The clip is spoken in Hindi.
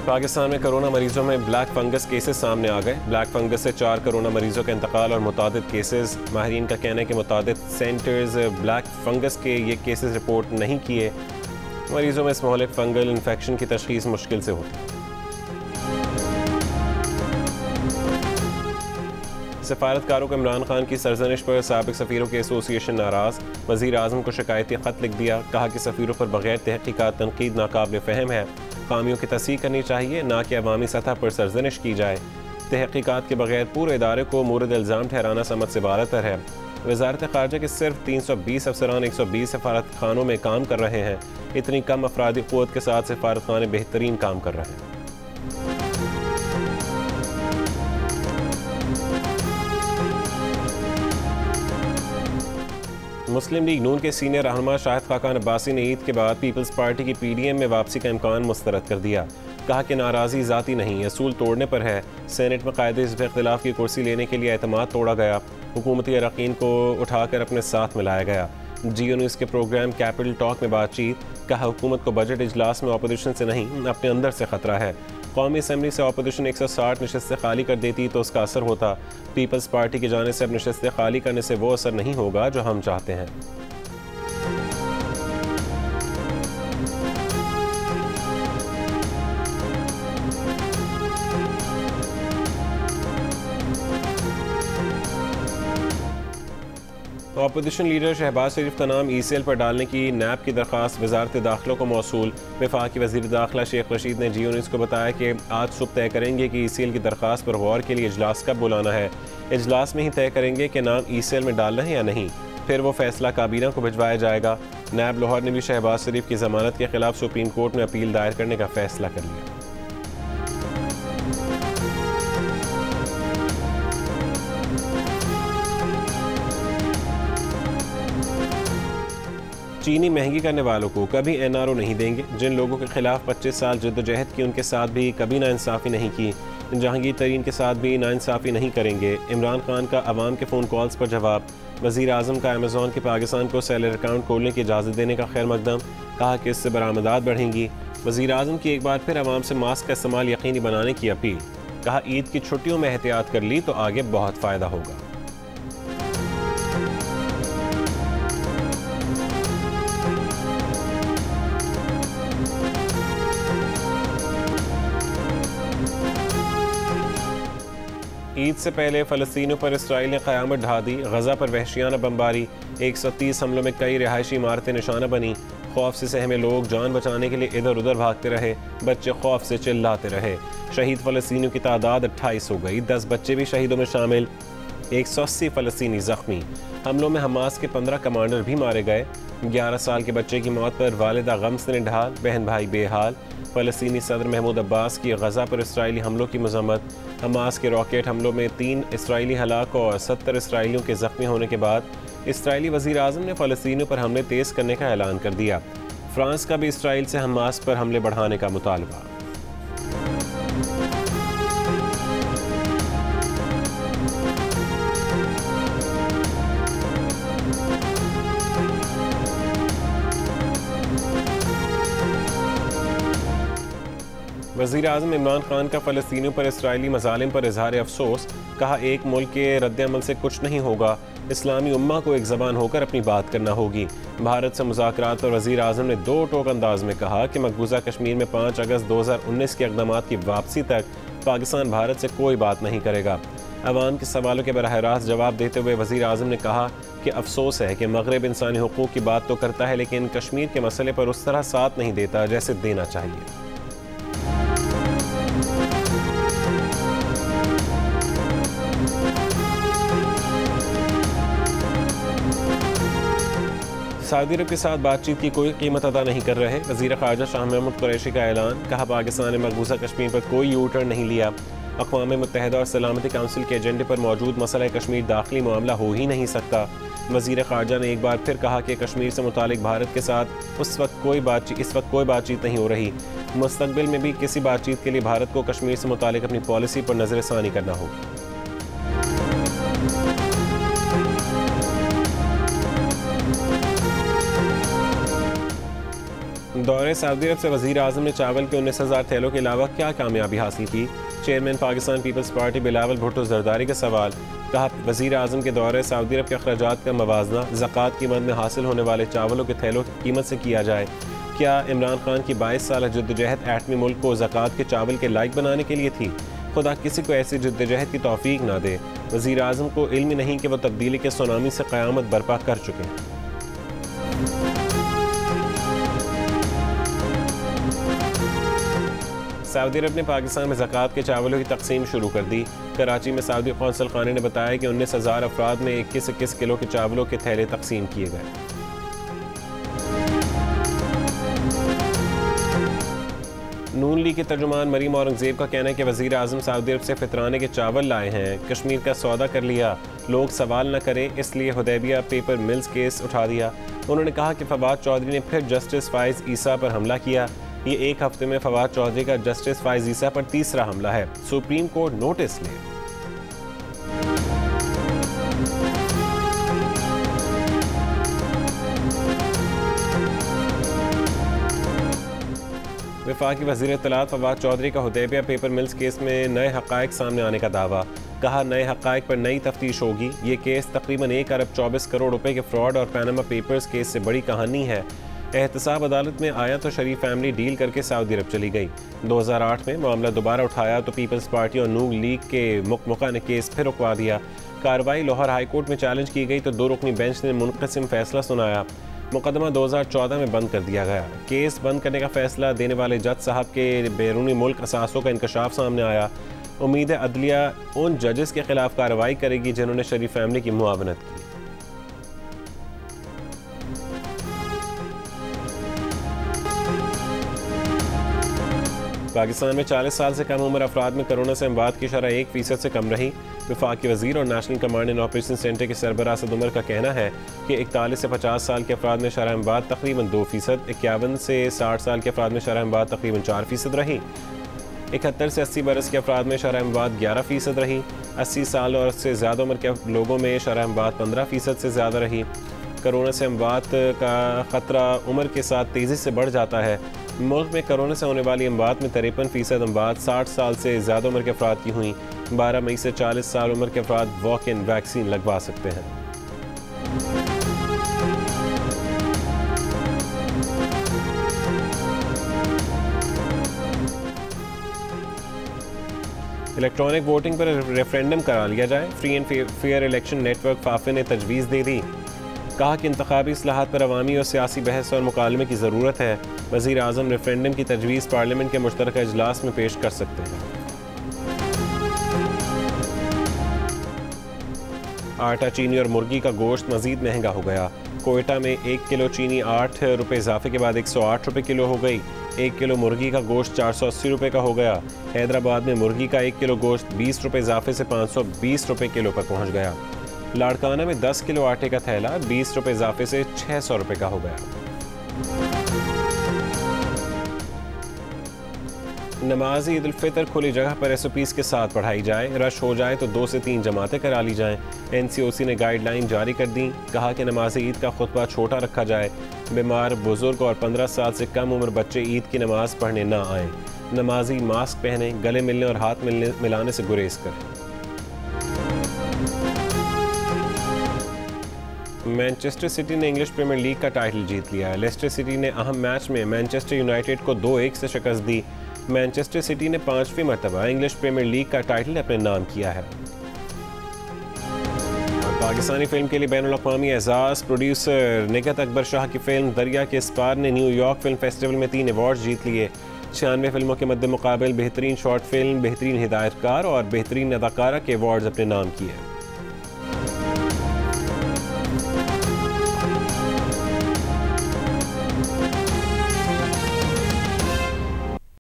पाकिस्तान में कोरोना मरीजों में ब्लैक फंगस केसेस सामने आ गए। ब्लैक फंगस से 4 कोरोना मरीजों का इंतकाल और मुतादिद केसेस। माहिरीन का कहना है कि मुतादिद सेंटर्स ब्लैक फंगस के ये केसेस रिपोर्ट नहीं किए। मरीजों में इस महलिक फंगल इन्फेक्शन की तशखीस मुश्किल से होती है। सफारतकारों को इमरान खान की सरजनिश पर साबिक सफ़ीरों की एसोसिएशन नाराज़। वज़ीर आज़म को शिकायती ख़त लिख दिया। कहा कि सफ़ीरों पर बग़ैर तहक़ीक़ात तनकीद नाकाबिल फ़हम है। खामियों की तस्दीक करनी चाहिए, ना कि अवामी सतह पर सरजनिश की जाए। तहक़ीक़ात के बगैर पूरे इदारे को मोरद इल्ज़ाम ठहराना समझ से बारतर है। वज़ारत ख़ारजा के सिर्फ 320 अफसरान 120 सफारत खानों में काम कर रहे हैं। इतनी कम अफरादी क़ुव्वत के साथ सफारत खाने बेहतरीन काम कर रहे हैं। मुस्लिम लीग नून के सीनियर रहनुमा शाहिद खाकान अब्बासी ने ईद के बाद पीपल्स पार्टी की PDM में वापसी का इम्कान मुस्तरद कर दिया। कहा कि नाराज़ी ज़ाती नहीं, असूल तोड़ने पर है। सेनेट में कायदे हिज़्ब इख्तिलाफ की कुर्सी लेने के लिए एतमाद तोड़ा गया। हुकूमती अरकान को उठाकर अपने साथ मिलाया गया। Geo न्यूज़ के प्रोग्राम कैपिटल टॉक में बातचीत। कहा हुकूमत को बजट इजलास में अपोजिशन से नहीं, अपने अंदर से ख़तरा है। कौमी असम्बली से अपोजिशन 160 नशस्तें खाली कर देती तो उसका असर होता। पीपल्स पार्टी की जाने से अब नशस्तें खाली करने से वो असर नहीं होगा जो हम चाहते हैं। अपोजिशन लीडर शहबाज शरीफ का नाम ECL पर डालने की नैब की दरख्वास्त वजारत दाखिला को मौसूल। वफाकी वज़ीर दाखिला शेख रशीद ने Geo न्यूज़ को बताया कि आज सुबह तय करेंगे कि ECL की दरख्वास्त पर गौर के लिए इजलास कब बुलाना है। इजलास में ही तय करेंगे कि नाम ECL में डालना है या नहीं, फिर वो फैसला काबीना को भिजवाया जाएगा। नैब लाहौर ने भी शहबाज शरीफ की जमानत के खिलाफ सुप्रीम कोर्ट में अपील दायर करने का फैसला कर लिया। चीनी महंगी करने वालों को कभी NRO नहीं देंगे। जिन लोगों के खिलाफ 25 साल जद्दोजहद की, उनके साथ भी कभी नाइंसाफ़ी नहीं की। जहांगीर तरीन के साथ भी नाइंसाफ़ी नहीं करेंगे। इमरान खान का अवाम के फ़ोन कॉल्स पर जवाब। वज़ीर आज़म का अमेज़ॉन के पाकिस्तान को सैलरी अकाउंट खोलने की इजाज़त देने का खैर मकदम। कहा कि इससे बरामदात बढ़ेंगी। वज़ीर आज़म की एक बार फिर अवाम से मास्क का इस्तेमाल यकीनी बनाने की अपील। कहा ईद की छुट्टियों में एहतियात कर ली तो आगे बहुत फ़ायदा होगा। ईद से पहले फ़लस्तीनियों पर इसराइल ने क़यामत ढा दी। गज़ा पर वहशियाना बमबारी। 130 हमलों में कई रिहायशी इमारतें निशाना बनी। खौफ से सहमे लोग जान बचाने के लिए इधर उधर भागते रहे। बच्चे खौफ से चिल्लाते रहे। शहीद फ़लस्तीनियों की तादाद 28 हो गई। 10 बच्चे भी शहीदों में शामिल। 180 फ़लस्तीनी ज़ख्मी। हमलों में हमास के 15 कमांडर भी मारे गए। 11 साल के बच्चे की मौत पर वालिदा गम से निढाल, बहन भाई बेहाल। फ़लस्तीनी सदर महमूद अब्बास की गज़ा पर इसराइली हमलों की मज़म्मत। हमास के रॉकेट हमलों में 3 इसराइली हलाक और 70 इसराइलियों के ज़ख्मी होने के बाद इसराइली वज़ीर आज़म ने फ़लस्तीनियों पर हमले तेज़ करने का ऐलान कर दिया। फ्रांस का भी इसराइल से हमास पर हमले बढ़ाने का मुतालबा। वज़ीर आज़म इमरान खान का फ़लस्तीनियों पर इसराइली मज़ालिम पर इज़हार अफसोस। कहा एक मुल्क के रद्द-ए-अमल से कुछ नहीं होगा। इस्लामी उम्मा को एक ज़बान होकर अपनी बात करना होगी। भारत से मुज़ाकरात पर वज़ीर आज़म ने 2 टोक अंदाज में कहा कि मकबूजा कश्मीर में 5 अगस्त 2019 के इक़दामात की वापसी तक पाकिस्तान भारत से कोई बात नहीं करेगा। अवाम के सवालों के बराह रास्त जवाब देते हुए वज़ीर आज़म ने कहा कि अफसोस है कि मग़रिब इंसानी हुकूक़ की बात तो करता है, लेकिन कश्मीर के मसले पर उस तरह साथ नहीं देता जैसे देना चाहिए। सऊदी अरब के साथ बातचीत की कोई कीमत अदा नहीं कर रहे। वज़ीर ख़ारजा शाह महमूद कुरैशी का ऐलान। कहा पाकिस्तान ने मकबूजा कश्मीर पर कोई यू टर्न नहीं लिया। अक़वाम मुत्तहिदा और सलामती काउंसिल के एजेंडे पर मौजूद मसला कश्मीर दाखिली मामला हो ही नहीं सकता। वज़ीर ख़ारजा ने एक बार फिर कहा कि कश्मीर से मुतालिक भारत के साथ इस वक्त कोई बातचीत नहीं हो रही। मुस्तक़बिल में भी किसी बातचीत के लिए भारत को कश्मीर से मुतालिक अपनी पॉलिसी पर नज़रसानी करना होगी। दौरे सऊदी अरब से वज़ीर आज़म ने चावल के 19,000 थैलों के अलावा क्या कामयाबी हासिल की? Chairman Pakistan Peoples Party Bilawal Bhutto Zardari का सवाल। कहा, वज़ीर आज़म के दौरे सऊदी अरब के अखराजात का मवाजना ज़कात की मद में हासिल होने वाले चावलों के थैलों की कीमत से किया जाए। क्या इमरान खान की 22 साल जद्दोजहद एटमी मुल्क को ज़कात के चावल के लायक बनाने के लिए थी? खुदा किसी को ऐसी जद्दोजहद की तौफीक ना दे। वज़ीर आज़म को इल्म ही नहीं कि वह तब्दीली के सुनामी से क़यामत बर्पा कर चुके हैं। सऊदी अरब ने पाकिस्तान में ज़कात के चावलों की तकसीम शुरू कर दी। कराची में सऊदी कौंसल खाने ने बताया कि 19,000 अफराद में 21 किलो के चावलों के थैले तकसीम किए गए। नून लीग के तर्जुमान मरीम औरंगजेब का कहना है कि वज़ीर आज़म सऊदी अरब से फितराने के चावल लाए हैं, कश्मीर का सौदा कर लिया, लोग सवाल न करें इसलिए हुदैबिया पेपर मिल्स केस उठा दिया। उन्होंने कहा कि फवाद चौधरी ने फिर जस्टिस फाइज ईसा पर हमला किया। ये एक हफ्ते में फवाद चौधरी का जस्टिस फाइज ईसा पर तीसरा हमला है। सुप्रीम कोर्ट नोटिस ले। वफाकी वज़ीर इत्तलात फवाद चौधरी का हुदैबिया पेपर मिल्स केस में नए हक़ाइक़ सामने आने का दावा। कहा, नए हक़ाइक़ पर नई तफ्तीश होगी। ये केस तकरीबन 1 अरब 24 करोड़ रुपए के फ्रॉड और पैनामा पेपर्स केस से बड़ी कहानी है। एहतसाब अदालत में आया तो शरीफ फैमिली डील करके सऊदी अरब चली गई। 2008 में मामला दोबारा उठाया तो पीपल्स पार्टी और नून लीग के मुकमुका ने केस फिर रुकवा दिया। कार्रवाई लाहौर हाई कोर्ट में चैलेंज की गई तो 2 रुकनी बेंच ने मुनक़सिम फैसला सुनाया। मुकदमा 2014 में बंद कर दिया गया। केस बंद करने का फैसला देने वाले जज साहब के बैरूनी मुल्क असासों का इंकशाफ सामने आया। उम्मीद है अदलिया उन जजेस के खिलाफ कार्रवाई करेगी जिन्होंने शरीफ फैमिली की मुआवनत की। पाकिस्तान में 40 साल से कम उम्र अफराद में कोरोना से अमवात की शरह 1% से कम रही। वफाकी वज़ीर और national command and operation centre के सरबराह असद उमर का कहना है कि 41 से 50 साल के अफराद में शरह अमवात तकरीबन 2%, 51 से 60 साल के अफराद में शरह अमवात तकरीबन 4% रही। 71 से 80 बरस के अफराद में शरह अमवात 11% रही। 80 साल और उससे ज़्यादा उम्र के लोगों में शरह अमवात 15% से ज़्यादा रही। कोरोना से अमवात का ख़तरा उम्र के साथ तेज़ी से बढ़ जाता है। मुल्क में कोरोना से होने वाली अमवात में 53% अमवात 60 साल से ज़्यादा उम्र के अफराद की हुई। 12 मई से 40 साल उम्र के अफराद वॉक इन वैक्सीन लगवा सकते हैं। इलेक्ट्रॉनिक वोटिंग पर रेफरेंडम करा लिया जाए। Free and fair election network फाफे ने तजवीज़ दे दी। कहा कि इंतखाबी इस्लाहात पर अवामी और सियासी बहस और मुकालमे की ज़रूरत है। वज़ीर आज़म रेफरेंडम की तजवीज़ पार्लियामेंट के मुश्तरका इजलास में पेश कर सकते हैं। आटा, चीनी और मुर्गी का गोश्त मज़ीद महंगा हो गया। कोयटा में 1 किलो चीनी 8 रुपये इजाफे के बाद 108 रुपये किलो हो गई। 1 किलो मुर्गी का गोश्त 480 रुपये का हो गया। हैदराबाद में मुर्गी का 1 किलो गोश्त 20 रुपये इजाफे से 520 रुपये किलो पर पहुँच गया। लाड़काना में 10 किलो आटे का थैला 20 रुपये इजाफे से 600 रुपये का हो गया। नमाज ईद उल फितर खुली जगह पर SOPs के साथ पढ़ाई जाए। रश हो जाए तो 2 से 3 जमातें करा ली जाएं। NCOC ने गाइडलाइन जारी कर दी। कहा कि नमाज ईद का खुतबा छोटा रखा जाए। बीमार, बुजुर्ग और 15 साल से कम उम्र बच्चे ईद की नमाज पढ़ने ना आएँ। नमाजी मास्क पहने, गले मिलने और हाथ मिलाने से गुरेज करें। मैनचेस्टर सिटी ने इंग्लिश प्रीमियर लीग का टाइटल जीत लिया है। लेस्टर सिटी ने अहम मैच में मैनचेस्टर यूनाइटेड को 2-1 से शिकस्त दी। मैनचेस्टर सिटी ने 5वीं मरतबा इंग्लिश प्रीमियर लीग का टाइटल अपने नाम किया है। और पाकिस्तानी फिल्म के लिए बैनुल अक़वामी एजाज़ प्रोड्यूसर निगहत अकबर शाह की फिल्म दरिया के इस पार ने न्यूयॉर्क फिल्म फेस्टिवल में 3 अवार्ड जीत लिए। 96 फिल्मों के मद्दे मुकाबल बेहतरीन शॉर्ट फिल्म, बेहतरीन हिदायतकार और बेहतरीन अदाकारा के अवार्ड्स अपने नाम किए।